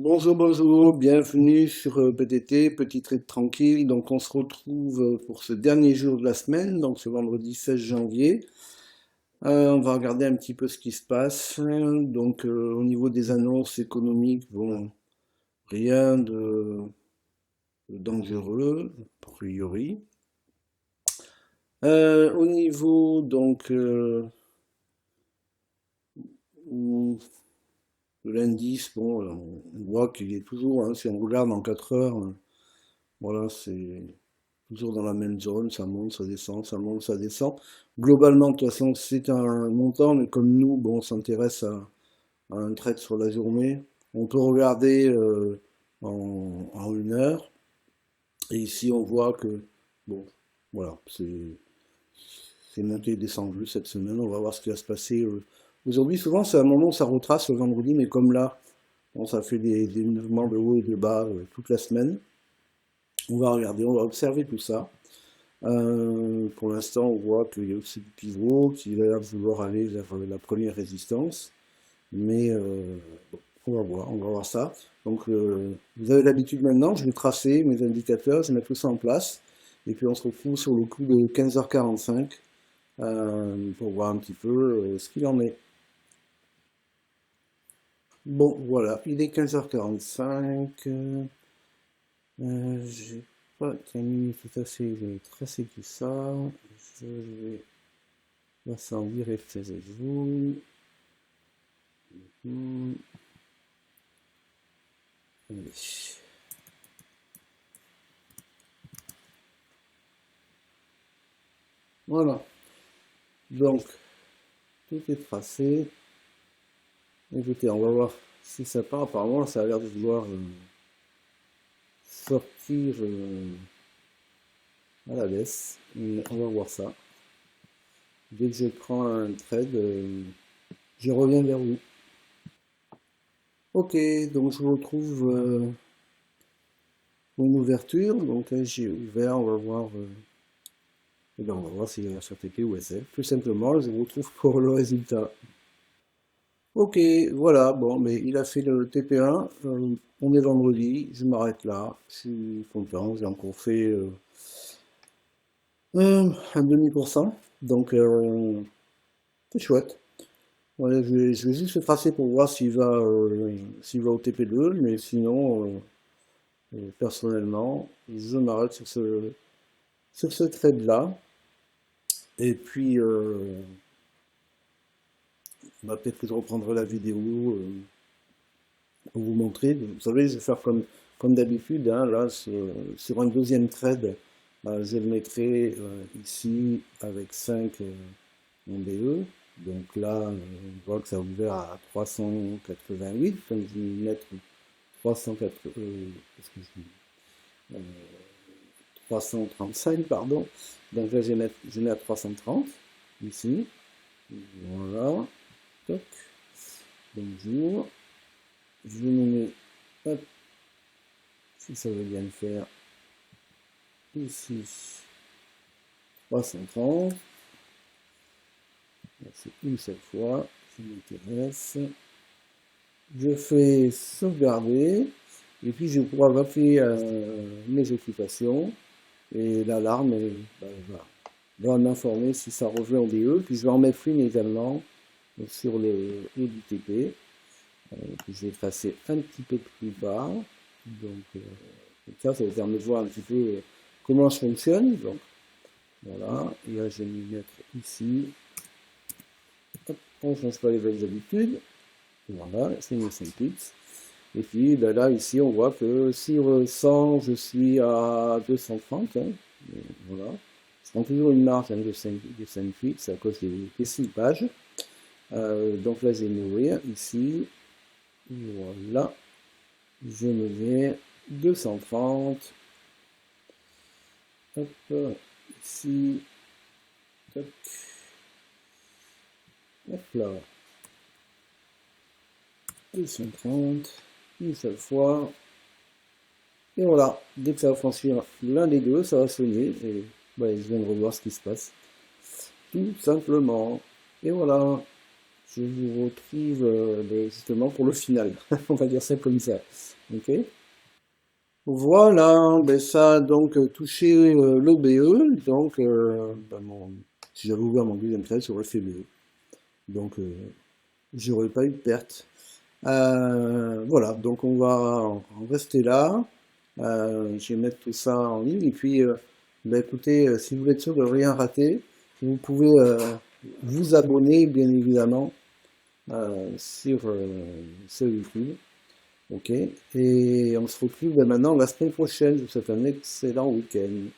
Bonjour, bonjour, bienvenue sur PTT, petit trade tranquille. Donc on se retrouve pour ce dernier jour de la semaine, donc ce vendredi 16 janvier. On va regarder un petit peu ce qui se passe. Donc au niveau des annonces économiques, bon, rien de dangereux, a priori. Au niveau donc de l'indice, bon, on voit qu'il est toujours, hein, si on regarde en 4 heures, voilà, c'est toujours dans la même zone, ça monte, ça descend, ça monte, ça descend. Globalement, de toute façon, c'est un montant, mais comme nous, bon, on s'intéresse à un trade sur la journée. On peut regarder en 1 heure. Et ici, on voit que, bon, voilà, c'est monté et descendu cette semaine. On va voir ce qui va se passer aujourd'hui. Souvent, c'est un moment où ça retrace le vendredi, mais comme là, bon, ça fait des mouvements de haut et de bas toute la semaine. On va regarder, on va observer tout ça. Pour l'instant, on voit qu'il y a aussi le pivot qui va vouloir aller vers la première résistance. Mais bon, on va voir ça. Donc, vous avez l'habitude maintenant, je vais tracer mes indicateurs, je vais mettre tout ça en place. Et puis, on se retrouve sur le coup de 15h45 pour voir un petit peu ce qu'il en est. Bon, voilà, il est 15h45. J'ai pas terminé tout à fait, je vais tracer tout ça. Je vais faire ça en direct avec vous. Allez. Voilà, donc tout est tracé. Écoutez, on va voir si ça part. Apparemment, ça a l'air de vouloir sortir à la baisse. Mais on va voir ça. Dès que je prends un trade, je reviens vers vous. Ok, donc je vous retrouve pour une ouverture. Donc là, j'ai ouvert, on va voir. Eh ben, on va voir s'il y a sur TP ou SF. Tout simplement, je vous retrouve pour le résultat. Ok, voilà, bon, mais il a fait le TP1, on est vendredi, je m'arrête là, je suis content, j'ai encore fait un demi pour cent, donc c'est chouette. Voilà, je vais juste le tracer pour voir s'il va au TP2, mais sinon, personnellement, je m'arrête sur ce trade-là, et puis bah, peut-être que je reprendrai la vidéo pour vous montrer. Vous savez, je vais faire comme d'habitude, hein, là, sur un deuxième trade, je le mettrai ici avec 5 en BE. Donc là, on voit que ça a ouvert à 388. Donc je vais mettre 380, euh, 335, pardon. Donc là, je mets à 330, ici. Voilà. Toc. Bonjour. Je me mets, hop, si ça veut bien le faire, ici, 330. C'est une seule fois, ça m'intéresse. Je fais sauvegarder, et puis je pourrai vérifier mes occupations, et l'alarme va m'informer si ça rejoint en DE, puis je vais en mettre une également sur le EDTP, que je vais passer un petit peu plus bas. Donc, ça va permettre de voir un petit peu comment je fonctionne. Donc, voilà, et là je vais m'y mettre ici. Hop, on ne change pas les belles habitudes. Voilà, c'est une 5 pips. Et puis ben là, ici, on voit que sur 100, je suis à 230. Hein, voilà. Je prends toujours une marge hein, de 5 pips à cause des slipages. Donc là, je vais m'ouvrir ici. Voilà. Je me mets 230. Hop, ici. Tac. Hop là. 230. Une seule fois. Et voilà. Dès que ça va franchir l'un des deux, ça va sonner. Et ouais, je viens de revoir ce qui se passe. Tout simplement. Et voilà. je vous retrouve justement pour le final. On va dire ça comme ça. Ok? Voilà, ben ça a donc touché l'OBE, donc ben si j'avais ouvert mon deuxième trade, ça aurait fait BE. Donc j'aurais pas eu de perte. Voilà, donc on va en rester là. Je vais mettre tout ça en ligne. Et puis, ben écoutez, si vous êtes sûr de rien rater, vous pouvez vous abonner, bien évidemment, sur YouTube. Ok? Et on se retrouve ben, maintenant la semaine prochaine. Je vous souhaite un excellent week-end.